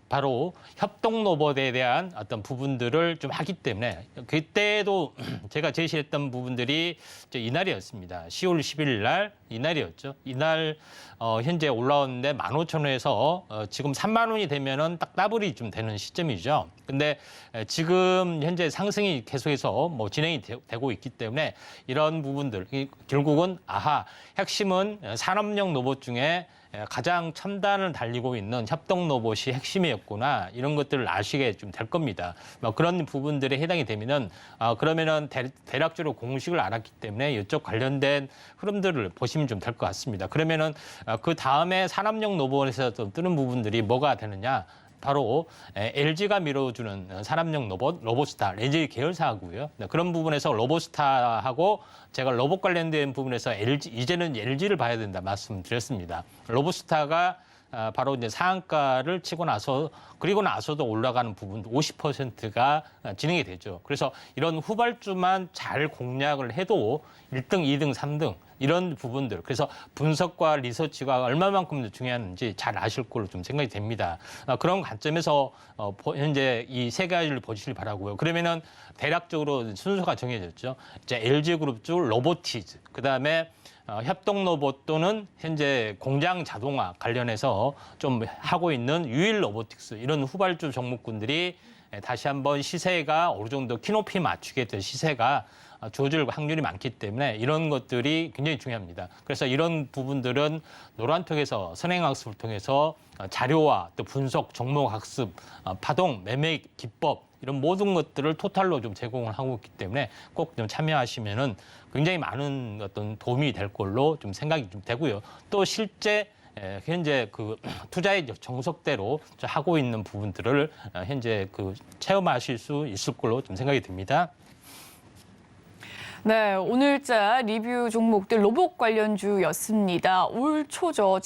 바로 협동 로봇에 대한 어떤 부분들을 좀 하기 때문에 그때도 제가 제시했던 부분들이 이날이었습니다. 10월 11일 날 이날이었죠. 이날 현재 올라왔는데 15,000원에서 지금 3만 원이 되면은 딱 더블이 좀 되는 시점이죠. 근데 지금 현재 상승이 계속해서 진행이 되고 있기 때문에 이런 부분들 결국은 핵심은 산업용 로봇 중에 가장 첨단을 달리고 있는 협동 로봇이 핵심이었구나 이런 것들을 아시게 좀 될 겁니다. 그런 부분들에 해당이 되면은 그러면은 대략적으로 공식을 알았기 때문에 이쪽 관련된 흐름들을 보시면 좀 될 것 같습니다. 그러면은 그 다음에 산업용 로봇에서 또 뜨는 부분들이 뭐가 되느냐? 바로 LG가 밀어주는 산업용 로봇스타, LG 계열사고요. 그런 부분에서 로봇스타하고 제가 로봇 관련된 부분에서 이제는 LG를 봐야 된다 말씀드렸습니다. 로봇스타가 바로 이제 상한가를 치고 나서 그리고 나서도 올라가는 부분 50%가 진행이 되죠. 그래서 이런 후발주만 잘 공략을 해도 1등, 2등, 3등 이런 부분들. 그래서 분석과 리서치가 얼마만큼 중요한지 잘 아실 걸로 좀 생각이 됩니다. 그런 관점에서 현재 이 세 가지를 보시길 바라고요. 그러면은 대략적으로 순서가 정해졌죠. 이제 LG그룹 쪽 로보티즈, 그다음에 협동 로봇 또는 현재 공장 자동화 관련해서 좀 하고 있는 유일 로보틱스 이런 후발주 종목군들이 다시 한번 시세가 어느 정도 키높이 맞추게 될 시세가 주어질 확률이 많기 때문에 이런 것들이 굉장히 중요합니다. 그래서 이런 부분들은 노란톡에서 선행학습을 통해서 자료와 또 분석, 종목 학습, 파동, 매매 기법 이런 모든 것들을 토탈로 좀 제공을 하고 있기 때문에 꼭 좀 참여하시면은 굉장히 많은 어떤 도움이 될 걸로 좀 생각이 좀 되고요. 또 실제 현재 그 투자의 정석대로 하고 있는 부분들을 현재 그 체험하실 수 있을 걸로 좀 생각이 듭니다. 네, 오늘자 리뷰 종목들 로봇 관련주였습니다. 올 초죠.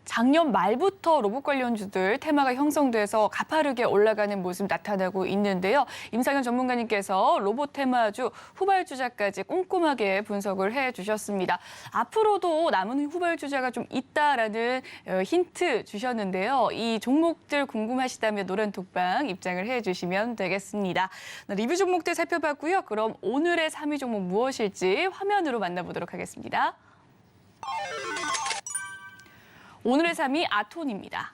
작년 말부터 로봇 관련주들 테마가 형성돼서 가파르게 올라가는 모습 나타나고 있는데요. 임상현 전문가님께서 로봇 테마주 후발주자까지 꼼꼼하게 분석을 해주셨습니다. 앞으로도 남은 후발주자가 좀 있다라는 힌트 주셨는데요. 이 종목들 궁금하시다면 노란톡방 입장을 해주시면 되겠습니다. 리뷰 종목들 살펴봤고요. 그럼 오늘의 3위 종목 무엇일지 화면으로 만나보도록 하겠습니다. 오늘의 3위 아톤입니다.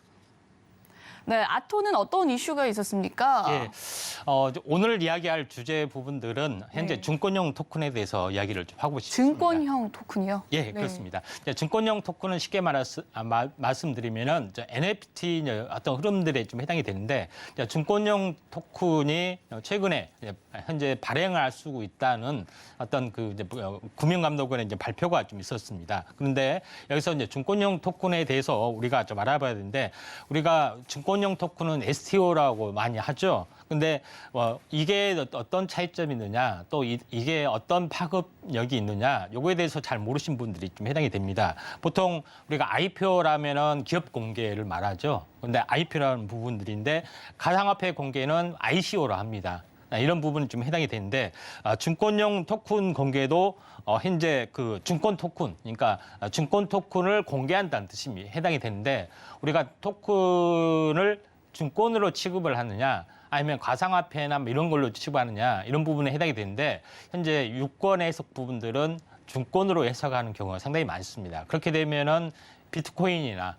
네, 아톤은 어떤 이슈가 있었습니까? 예, 오늘 이야기할 주제 부분들은 현재 네. 증권형 토큰에 대해서 이야기를 좀 하고 싶습니다. 증권형 토큰이요? 예, 네. 그렇습니다. 증권형 토큰은 쉽게 말씀드리면은 NFT 어떤 흐름들에 좀 해당이 되는데 증권형 토큰이 최근에 현재 발행을 할 수 있다는 어떤 그 이제 금융감독원의 이제 발표가 좀 있었습니다. 그런데 여기서 이제 증권형 토큰에 대해서 우리가 좀 알아봐야 되는데 우리가 증권형 토큰은 STO라고 많이 하죠. 근데 이게 어떤 차이점이 있느냐, 또 이게 어떤 파급력이 있느냐, 요거에 대해서 잘 모르신 분들이 좀 해당이 됩니다. 보통 우리가 IPO라면은 기업 공개를 말하죠. 근데 IPO라는 부분들인데 가상화폐 공개는 ICO라 합니다. 이런 부분이 좀 해당이 되는데 증권형 토큰 공개도 현재 그 증권 토큰, 그러니까 증권 토큰을 공개한다는 뜻이 해당이 되는데 우리가 토큰을 증권으로 취급을 하느냐 아니면 가상화폐나 이런 걸로 취급하느냐 이런 부분에 해당이 되는데 현재 유권 해석 부분들은 증권으로 해석하는 경우가 상당히 많습니다. 그렇게 되면은 비트코인이나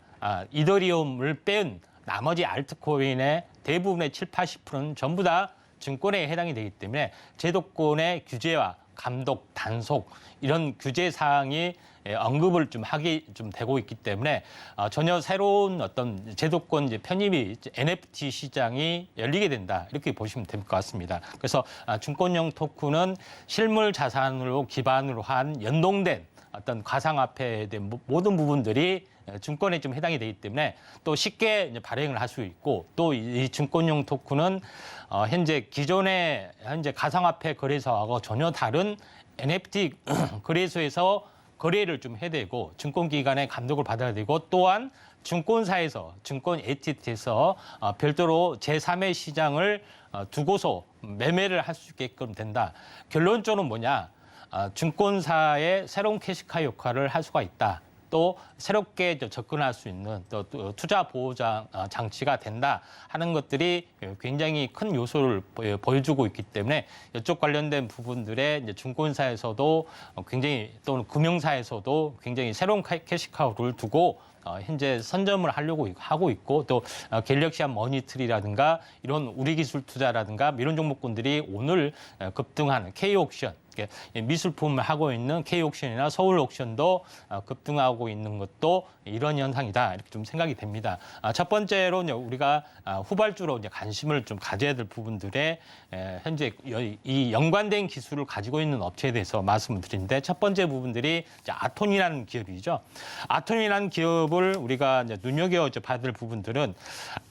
이더리움을 빼은 나머지 알트코인의 대부분의 7, 80%는 전부 다 증권에 해당이 되기 때문에 제도권의 규제와 감독, 단속 이런 규제 사항이 언급을 좀 하게 좀 되고 있기 때문에 전혀 새로운 어떤 제도권 이제 편입이 NFT 시장이 열리게 된다 이렇게 보시면 될 것 같습니다. 그래서 증권형 토큰은 실물 자산으로 기반으로 한 연동된 어떤 가상화폐에 대한 모든 부분들이 증권에 좀 해당이 되기 때문에 또 쉽게 이제 발행을 할 수 있고 또 이 증권용 토큰은 현재 기존의 가상화폐 거래소하고 전혀 다른 NFT 거래소에서 거래를 좀 해야 되고 증권기관의 감독을 받아야 되고 또한 증권사에서 증권 에티티에서 별도로 제3의 시장을 두고서 매매를 할 수 있게끔 된다. 결론적으로 뭐냐? 증권사의 새로운 캐시카 역할을 할 수가 있다. 또 새롭게 접근할 수 있는 또 투자 보호 장치가 된다 하는 것들이 굉장히 큰 요소를 보여주고 있기 때문에 이쪽 관련된 부분들에 이제 증권사에서도 굉장히 또는 금융사에서도 굉장히 새로운 캐시카우를 두고 현재 선점을 하려고 하고 있고 또 갤럭시아 머니트리라든가 이런 우리 기술 투자라든가 이런 종목군들이 오늘 급등하는 K옥션 미술품을 하고 있는 K옥션이나 서울옥션도 급등하고 있는 것도 이런 현상이다 이렇게 좀 생각이 됩니다. 첫 번째로 우리가 후발주로 관심을 좀 가져야 될 부분들에 현재 이 연관된 기술을 가지고 있는 업체에 대해서 말씀을 드리는데 첫 번째 부분들이 아톤이라는 기업이죠. 아톤이라는 기업을 우리가 눈여겨봐야 될 부분들은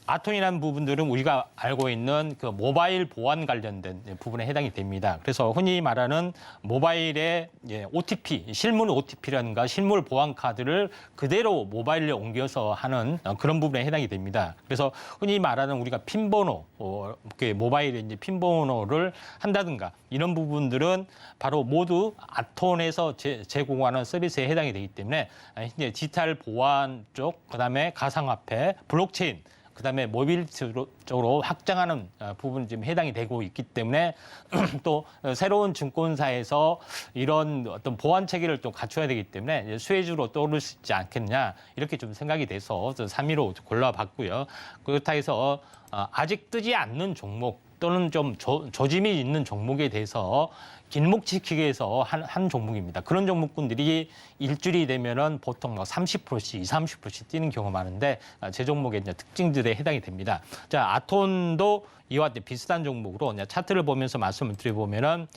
아톤이라는 부분들은 우리가 알고 있는 그 모바일 보안 관련된 부분에 해당이 됩니다. 그래서 흔히 말하는 모바일의 OTP, 실물 OTP라든가 실물 보안 카드를 그대로 모바일에 옮겨서 하는 그런 부분에 해당이 됩니다. 그래서 흔히 말하는 우리가 핀번호, 모바일에 이제 핀번호를 한다든가 이런 부분들은 바로 모두 아톤에서 제공하는 서비스에 해당이 되기 때문에 이제 디지털 보안 쪽, 그다음에 가상화폐, 블록체인 그다음에 모빌리티 쪽으로 확장하는 부분이 지금 해당이 되고 있기 때문에 또 새로운 증권사에서 이런 어떤 보안 체계를 좀 갖춰야 되기 때문에 수혜주로 떠오를 수 있지 않겠냐 이렇게 좀 생각이 돼서 3위로 골라봤고요. 그렇다 해서 아직 뜨지 않는 종목 또는 좀 조짐이 있는 종목에 대해서 길목지키기 위해서 한 종목입니다. 그런 종목군들이 일주일이 되면은 보통 30%씩, 20, 30%씩 뛰는 경우가 많은데 제 종목의 이제 특징들에 해당이 됩니다. 자, 아톤도 이와 비슷한 종목으로 차트를 보면서 말씀을 드려보면은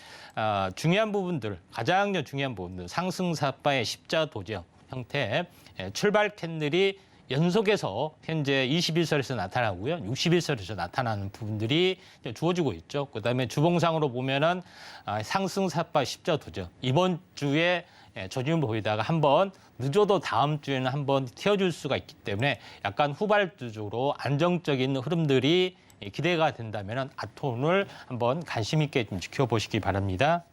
중요한 부분들, 가장 중요한 부분들, 상승사바의 십자 도형 형태, 출발 캔들이 연속해서 현재 21선에서 나타나고요. 61선에서 나타나는 부분들이 주어지고 있죠. 그다음에 주봉상으로 보면은 상승사바 십자 도죠. 이번 주에 조짐을 보이다가 한번 늦어도 다음 주에는 한번 튀어줄 수가 있기 때문에 약간 후발주적으로 안정적인 흐름들이 기대가 된다면 아톤을 한번 관심 있게 좀 지켜보시기 바랍니다.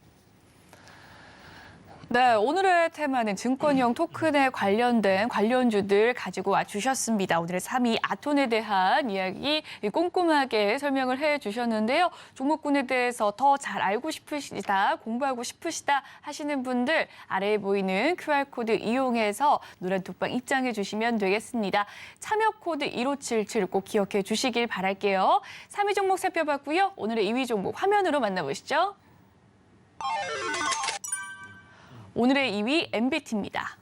네, 오늘의 테마는 증권형 토큰에 관련된 관련주들 가지고 와주셨습니다. 오늘의 3위 아톤에 대한 이야기 꼼꼼하게 설명을 해주셨는데요. 종목군에 대해서 더 잘 알고 싶으시다, 공부하고 싶으시다 하시는 분들 아래에 보이는 QR코드 이용해서 노란톡방 입장해 주시면 되겠습니다. 참여 코드 1577 꼭 기억해 주시길 바랄게요. 3위 종목 살펴봤고요. 오늘의 2위 종목 화면으로 만나보시죠. 오늘의 2위 MBT입니다.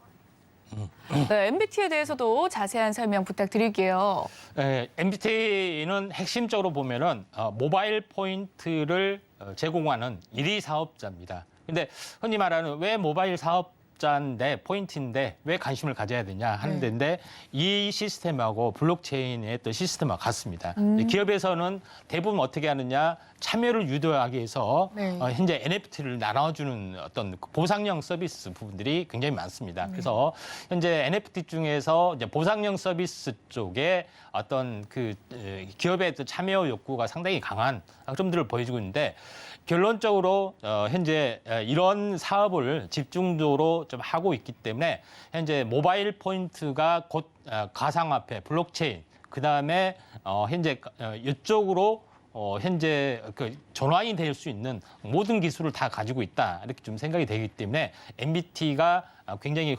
네, MBT에 대해서도 자세한 설명 부탁드릴게요. MBT는 핵심적으로 보면은 모바일 포인트를 제공하는 1위 사업자입니다. 근데 흔히 말하는 왜 모바일 사업자인데 포인트인데 왜 관심을 가져야 되냐 하는 데인데 이 시스템하고 블록체인의 또 시스템하고 같습니다. 기업에서는 대부분 어떻게 하느냐 참여를 유도하기 위해서 현재 NFT를 나눠주는 어떤 보상형 서비스 부분들이 굉장히 많습니다. 그래서 현재 NFT 중에서 이제 보상형 서비스 쪽에 어떤 그 기업의 또 참여 욕구가 상당히 강한 점들을 보여주고 있는데 결론적으로 현재 이런 사업을 집중적으로 좀 하고 있기 때문에 현재 모바일 포인트가 곧 가상화폐, 블록체인, 그 다음에 현재 이쪽으로 현재 그 전환이 될 수 있는 모든 기술을 다 가지고 있다 이렇게 좀 생각이 되기 때문에 MBT가 굉장히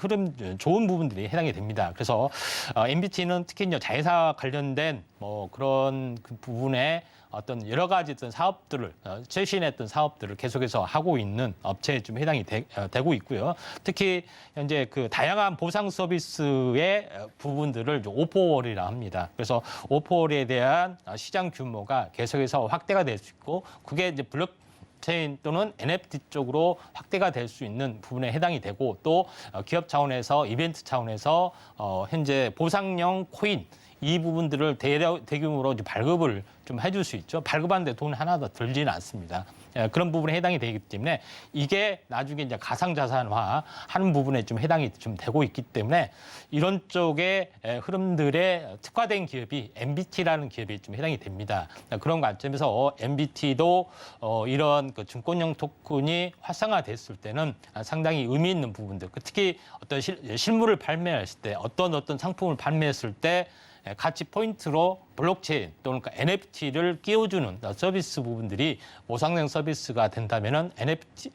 좋은 부분들이 해당이 됩니다. 그래서 MBT는 특히 이제 자회사 관련된 뭐 그런 그 부분에 어떤 여러 가지 어떤 사업들을 최신의 사업들을 계속해서 하고 있는 업체에 좀 해당이 되고 있고요. 특히 현재 그 다양한 보상 서비스의 부분들을 오퍼월이라 합니다. 그래서 오퍼월에 대한 시장 규모가 계속해서 확대가 될 수 있고 그게 이제 블록체인 또는 NFT 쪽으로 확대가 될 수 있는 부분에 해당이 되고 또 기업 차원에서 이벤트 차원에서 현재 보상형 코인 이 부분들을 대규모로 이제 발급을 좀 해줄 수 있죠. 발급하는데 돈 하나 더 들지는 않습니다. 그런 부분에 해당이 되기 때문에 이게 나중에 이제 가상자산화 하는 부분에 좀 해당이 좀 되고 있기 때문에 이런 쪽의 흐름들에 특화된 기업이 MBT라는 기업이 좀 해당이 됩니다. 그런 관점에서 MBT도 이런 그 증권형 토큰이 활성화됐을 때는 상당히 의미 있는 부분들, 특히 어떤 실물을 판매했을 때 어떤 상품을 판매했을 때 가치 포인트로 블록체인 또는 NFT를 끼워주는 서비스 부분들이 보상형 서비스가 된다면은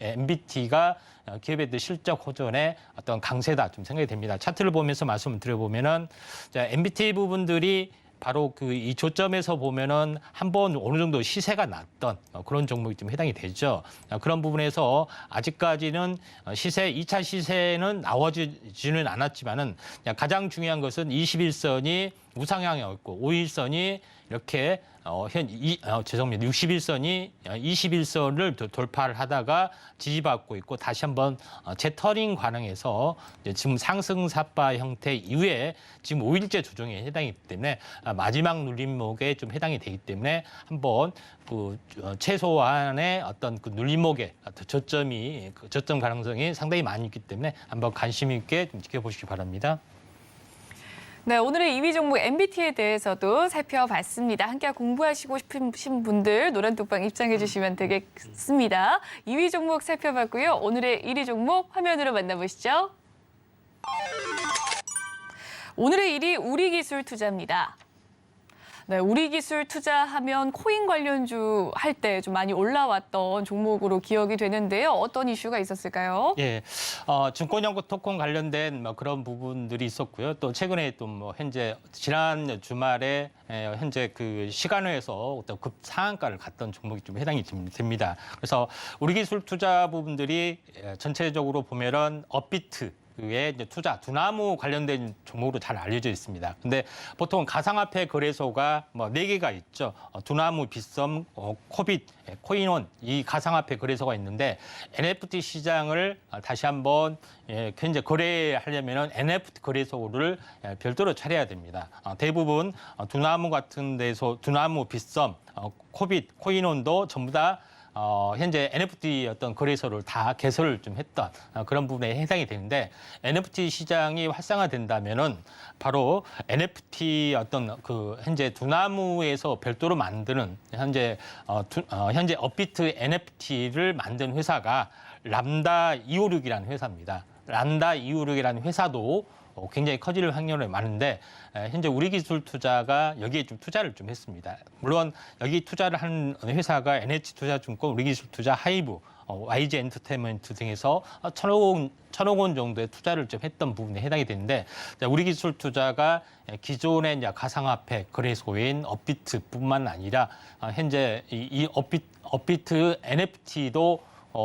MBT가 기업의 실적 호전에 어떤 강세다 좀 생각이 됩니다. 차트를 보면서 말씀을 드려보면은 MBT 부분들이 바로 그 이 조점에서 보면은 한번 어느 정도 시세가 났던 그런 종목이 좀 해당이 되죠. 그런 부분에서 아직까지는 시세, 2차 시세는 나와지지는 않았지만은 가장 중요한 것은 21선이 우상향이었고 5일선이 이렇게 61선이 21선을 돌파를 하다가 지지받고 있고 다시 한번 재터링 관행해서 지금 상승사바 형태 이후에 지금 5일째 조정에 해당이기 때문에 마지막 눌림목에 좀 해당이 되기 때문에 한번 그 최소한의 어떤 그 눌림목의 저점 가능성이 상당히 많이 있기 때문에 한번 관심 있게 좀 지켜보시기 바랍니다. 네, 오늘의 2위 종목 MBT에 대해서도 살펴봤습니다. 함께 공부하시고 싶으신 분들 노란톡방 입장해 주시면 되겠습니다. 2위 종목 살펴봤고요. 오늘의 1위 종목 화면으로 만나보시죠. 오늘의 1위 우리기술투자입니다. 네, 우리 기술 투자하면 코인 관련주 할 때 좀 많이 올라왔던 종목으로 기억이 되는데요. 어떤 이슈가 있었을까요? 예, 증권연구 토큰 관련된 뭐 그런 부분들이 있었고요. 또 최근에 또 뭐 현재 지난 주말에 현재 그 시간외에서 어떤 급상한가를 갔던 종목이 좀 해당이 됩니다. 그래서 우리 기술 투자 부분들이 전체적으로 보면은 업비트 의 투자, 두나무 관련된 종목으로 잘 알려져 있습니다. 근데 보통 가상화폐 거래소가 뭐 4개가 있죠. 두나무, 빗썸, 코빗, 코인원 이 가상화폐 거래소가 있는데 NFT 시장을 다시 한번 현재 거래하려면 NFT 거래소를 별도로 차려야 됩니다. 대부분 두나무 같은 데서 두나무, 빗썸, 코빗, 코인원도 전부 다 현재 NFT 어떤 거래소를 다 개설을 좀 했던 그런 부분에 해당이 되는데 NFT 시장이 활성화된다면은 바로 NFT 어떤 그 현재 두나무에서 별도로 만드는 현재 현재 업비트 NFT를 만든 회사가 람다 256이라는 회사입니다. 람다 256이라는 회사도 굉장히 커질 확률이 많은데 현재 우리 기술 투자가 여기에 좀 투자를 좀 했습니다. 물론 여기 투자를 하는 회사가 NH투자증권, 우리 기술 투자, 하이브, YG 엔터테인먼트 등에서 1,000억 원 정도의 투자를 좀 했던 부분에 해당이 되는데 우리 기술 투자가 기존의 이제 가상화폐 거래소인 업비트뿐만 아니라 현재 이 업비트 NFT도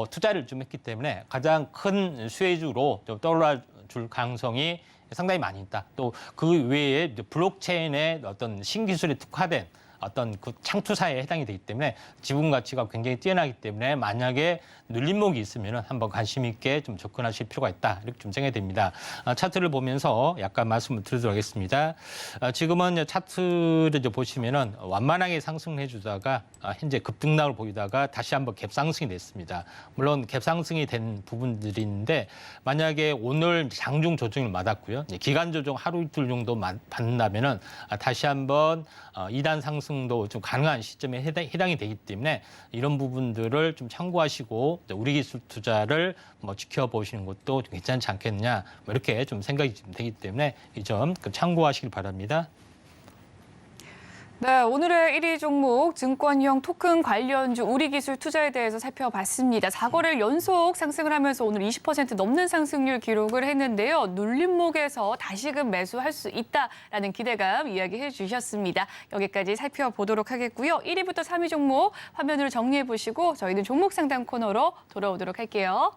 투자를 좀 했기 때문에 가장 큰 수혜주로 좀 떠올라줄 가능성이 상당히 많이 있다. 또 그 외에 블록체인의 어떤 신기술에 특화된 어떤 그 창투사에 해당이 되기 때문에 지분 가치가 굉장히 뛰어나기 때문에 만약에 눌림목이 있으면 한번 관심 있게 좀 접근하실 필요가 있다. 이렇게 좀 생각이 됩니다. 차트를 보면서 약간 말씀을 드리도록 하겠습니다. 지금은 차트를 보시면은 완만하게 상승해 주다가 현재 급등락을 보이다가 다시 한번 갭상승이 됐습니다. 물론 갭상승이 된 부분들이 있는데 만약에 오늘 장중 조정을 맞았고요. 기간 조정 하루 이틀 정도 받는다면은 다시 한번 2단 상승도 좀 가능한 시점에 해당이 되기 때문에 이런 부분들을 좀 참고하시고 우리 기술 투자를 뭐 지켜보시는 것도 괜찮지 않겠느냐 뭐 이렇게 좀 생각이 되기 때문에 이 점 참고하시길 바랍니다. 네, 오늘의 1위 종목 증권형 토큰 관련주 우리기술 투자에 대해서 살펴봤습니다. 4거래일 연속 상승을 하면서 오늘 20% 넘는 상승률 기록을 했는데요. 눌림목에서 다시금 매수할 수 있다라는 기대감 이야기해 주셨습니다. 여기까지 살펴보도록 하겠고요. 1위부터 3위 종목 화면으로 정리해 보시고 저희는 종목 상담 코너로 돌아오도록 할게요.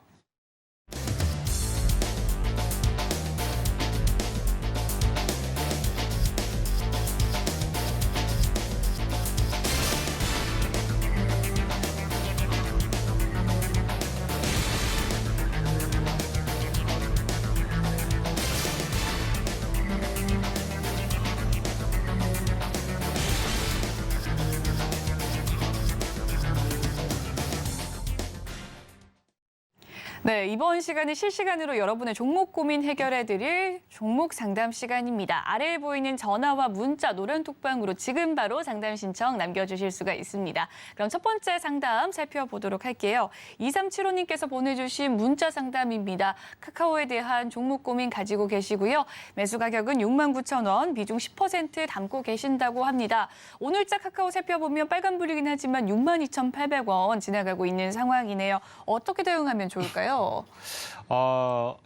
네, 이번 시간은 실시간으로 여러분의 종목 고민 해결해드릴 종목 상담 시간입니다. 아래에 보이는 전화와 문자, 노란톡방으로 지금 바로 상담 신청 남겨주실 수가 있습니다. 그럼 첫 번째 상담 살펴보도록 할게요. 2375님께서 보내주신 문자 상담입니다. 카카오에 대한 종목 고민 가지고 계시고요. 매수 가격은 69,000원, 비중 10% 담고 계신다고 합니다. 오늘자 카카오 살펴보면 빨간불이긴 하지만 62,800원 지나가고 있는 상황이네요. 어떻게 대응하면 좋을까요?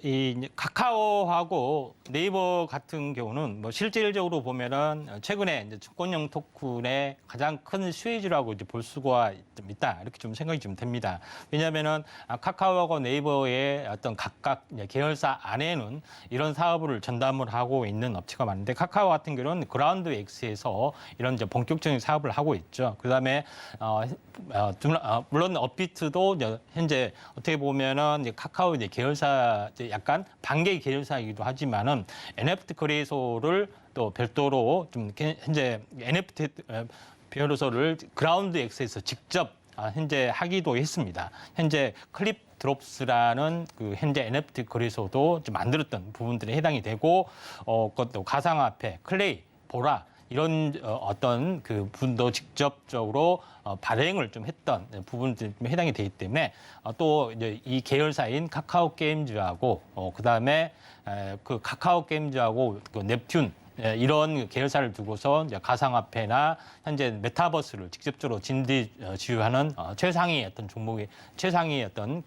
이 카카오하고 네이버 같은 경우는 뭐 실질적으로 보면은 최근에 이제 증권형 토큰의 가장 큰 수혜주라고 이제 볼 수가 있다. 이렇게 좀 생각이 좀 됩니다. 왜냐하면은 카카오하고 네이버의 어떤 각각 계열사 안에는 이런 사업을 전담을 하고 있는 업체가 많은데 카카오 같은 경우는 그라운드 X에서 이런 이제 본격적인 사업을 하고 있죠. 그다음에 물론 업비트도 현재 어떻게 보면은 이제 카카오 이제 계열사 이제 약간 반개 계열사이기도 하지만은 NFT 거래소를 또 별도로 좀 현재 NFT 거래소를 그라운드 X에서 직접 현재 하기도 했습니다. 현재 클립 드롭스라는 그 현재 NFT 거래소도 좀 만들었던 부분들에 해당이 되고 그것도 가상화폐, 클레이, 보라 이런 어떤 그 분도 직접적으로 발행을 좀 했던 부분들이 좀 해당이 되기 때문에 또 이제 이 계열사인 카카오 게임즈하고 그다음에 그 카카오 게임즈하고 그 넵튠 이런 계열사를 두고서 이제 가상화폐나 현재 메타버스를 직접적으로 지주하는 최상위 어떤 종목의 최상위 어떤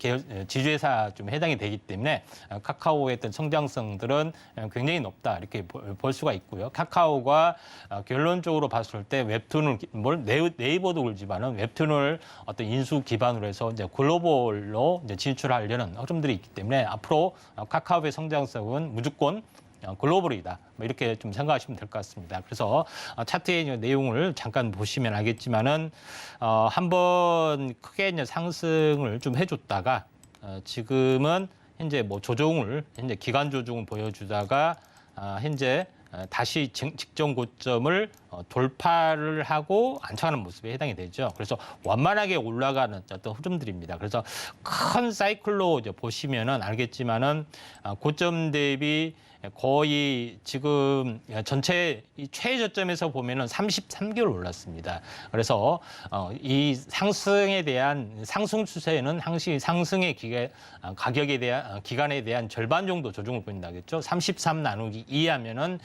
지주회사 좀 해당이 되기 때문에 카카오의 어떤 성장성들은 굉장히 높다 이렇게 볼 수가 있고요. 카카오가 결론적으로 봤을 때 웹툰을 네이버도 그렇지만은 웹툰을 어떤 인수 기반으로 해서 이제 글로벌로 이제 진출하려는 흐름들이 있기 때문에 앞으로 카카오의 성장성은 무조건 글로벌이다. 뭐 이렇게 좀 생각하시면 될 것 같습니다. 그래서 차트의 내용을 잠깐 보시면 알겠지만은 한번 크게 이제 상승을 좀 해줬다가 지금은 현재 뭐 조정을 현재 기간 조정을 보여주다가 현재 다시 직전 고점을 돌파를 하고 안착하는 모습에 해당이 되죠. 그래서 완만하게 올라가는 어떤 흐름들입니다. 그래서 큰 사이클로 이제 보시면은 알겠지만은 고점 대비 거의 지금 전체 이 최저점에서 보면은 33개월 올랐습니다. 그래서 이 상승에 대한 상승 추세는 항시 상승의 가격에 대한 기간에 대한 절반 정도 조정을 보인다겠죠. 33 나누기 2 하면은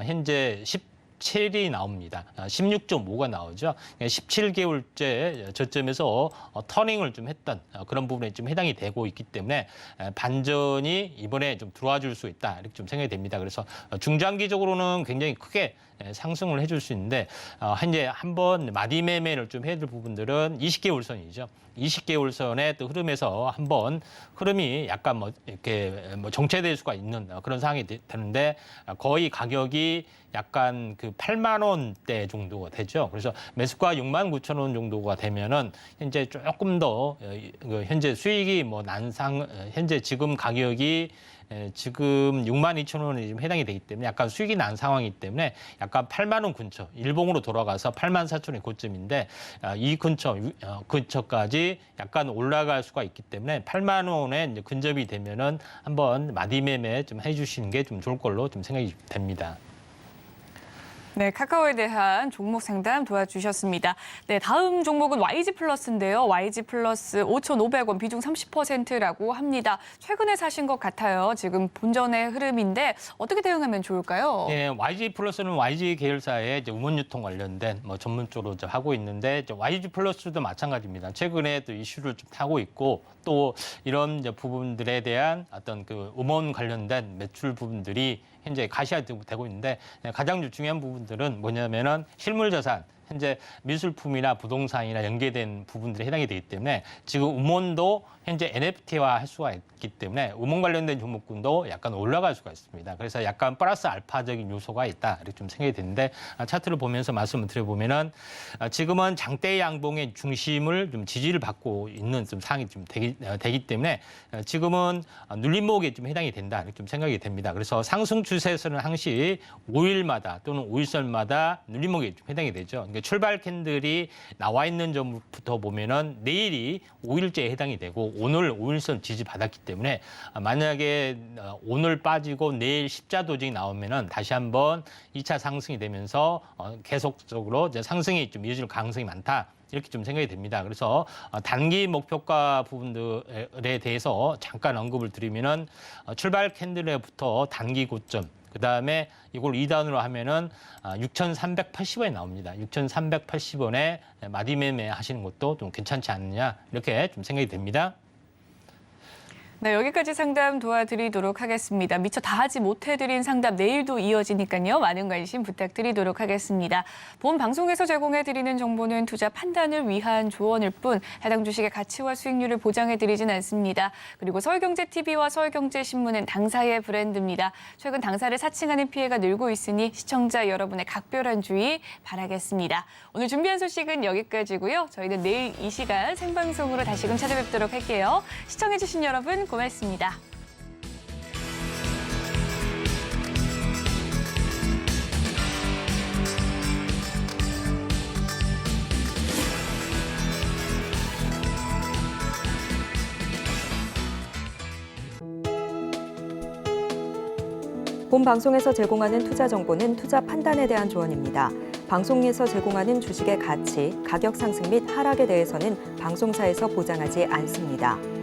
현재 17이 나옵니다. 16.5가 나오죠. 17개월째 저점에서 터닝을 좀 했던 그런 부분에 좀 해당이 되고 있기 때문에 반전이 이번에 좀 들어와 줄 수 있다 이렇게 좀 생각이 됩니다. 그래서 중장기적으로는 굉장히 크게 상승을 해줄 수 있는데 현재 한번 마디 매매를 좀 해야 될 부분들은 20개월 선이죠. 20개월 선의 또 흐름에서 한번 흐름이 약간 뭐 이렇게 뭐 정체될 수가 있는 그런 상황이 되는데 거의 가격이 약간 그 8만 원대 정도가 되죠. 그래서 매수가 6만 9천 원 정도가 되면은 현재 조금 더 현재 수익이 뭐 현재 지금 가격이 지금 6만 2천 원이 지금 해당이 되기 때문에 약간 수익이 난 상황이기 때문에 약간 8만 원 근처, 일봉으로 돌아가서 8만 4천 원의 고점인데 이 근처까지 약간 올라갈 수가 있기 때문에 8만 원에 이제 근접이 되면은 한번 마디 매매 좀 해주시는 게 좀 좋을 걸로 좀 생각이 됩니다. 네, 카카오에 대한 종목 상담 도와주셨습니다. 네, 다음 종목은 YG플러스인데요. YG플러스 5,500원 비중 30%라고 합니다. 최근에 사신 것 같아요. 지금 본전의 흐름인데 어떻게 대응하면 좋을까요? 네, YG플러스는 YG 계열사의 이제 음원유통 관련된 뭐 전문적으로 이제 하고 있는데 YG플러스도 마찬가지입니다. 최근에 또 이슈를 좀 타고 있고 또 이런 이제 부분들에 대한 어떤 그 음원 관련된 매출 부분들이 현재 가시화되고 있는데 가장 중요한 부분들은 뭐냐면은 실물자산, 현재 미술품이나 부동산이나 연계된 부분들에 해당이 되기 때문에 지금 음원도 현재 NFT화 할 수가 있기 때문에 음원 관련된 종목군도 약간 올라갈 수가 있습니다. 그래서 약간 플러스 알파적인 요소가 있다 이렇게 좀 생각이 되는데 차트를 보면서 말씀을 드려보면은 지금은 장대 양봉의 중심을 좀 지지를 받고 있는 좀 상황이 좀 되기 때문에 지금은 눌림목에 좀 해당이 된다 이렇게 좀 생각이 됩니다. 그래서 상승 추세에서는 항시 5일마다 또는 5일선마다 눌림목에 좀 해당이 되죠. 그러니까 출발 캔들이 나와 있는 점부터 보면은 내일이 5일째에 해당이 되고 오늘 5일선 지지 받았기 때문에 만약에 오늘 빠지고 내일 십자 도징이 나오면은 다시 한번 2차 상승이 되면서 계속적으로 이제 상승이 좀 이어질 가능성이 많다. 이렇게 좀 생각이 됩니다. 그래서 단기 목표가 부분들에 대해서 잠깐 언급을 드리면은 출발 캔들에부터 단기 고점, 그 다음에 이걸 2단으로 하면은 6,380원에 나옵니다. 6,380원에 마디 매매 하시는 것도 좀 괜찮지 않느냐 이렇게 좀 생각이 됩니다. 네, 여기까지 상담 도와드리도록 하겠습니다. 미처 다 하지 못해드린 상담 내일도 이어지니까요. 많은 관심 부탁드리도록 하겠습니다. 본 방송에서 제공해드리는 정보는 투자 판단을 위한 조언일 뿐 해당 주식의 가치와 수익률을 보장해드리진 않습니다. 그리고 서울경제TV와 서울경제신문은 당사의 브랜드입니다. 최근 당사를 사칭하는 피해가 늘고 있으니 시청자 여러분의 각별한 주의 바라겠습니다. 오늘 준비한 소식은 여기까지고요. 저희는 내일 이 시간 생방송으로 다시금 찾아뵙도록 할게요. 시청해주신 여러분 고맙습니다. 본 방송에서 제공하는 투자 정보는 투자 판단에 대한 조언입니다. 방송에서 제공하는 주식의 가치, 가격 상승 및 하락에 대해서는 방송사에서 보장하지 않습니다.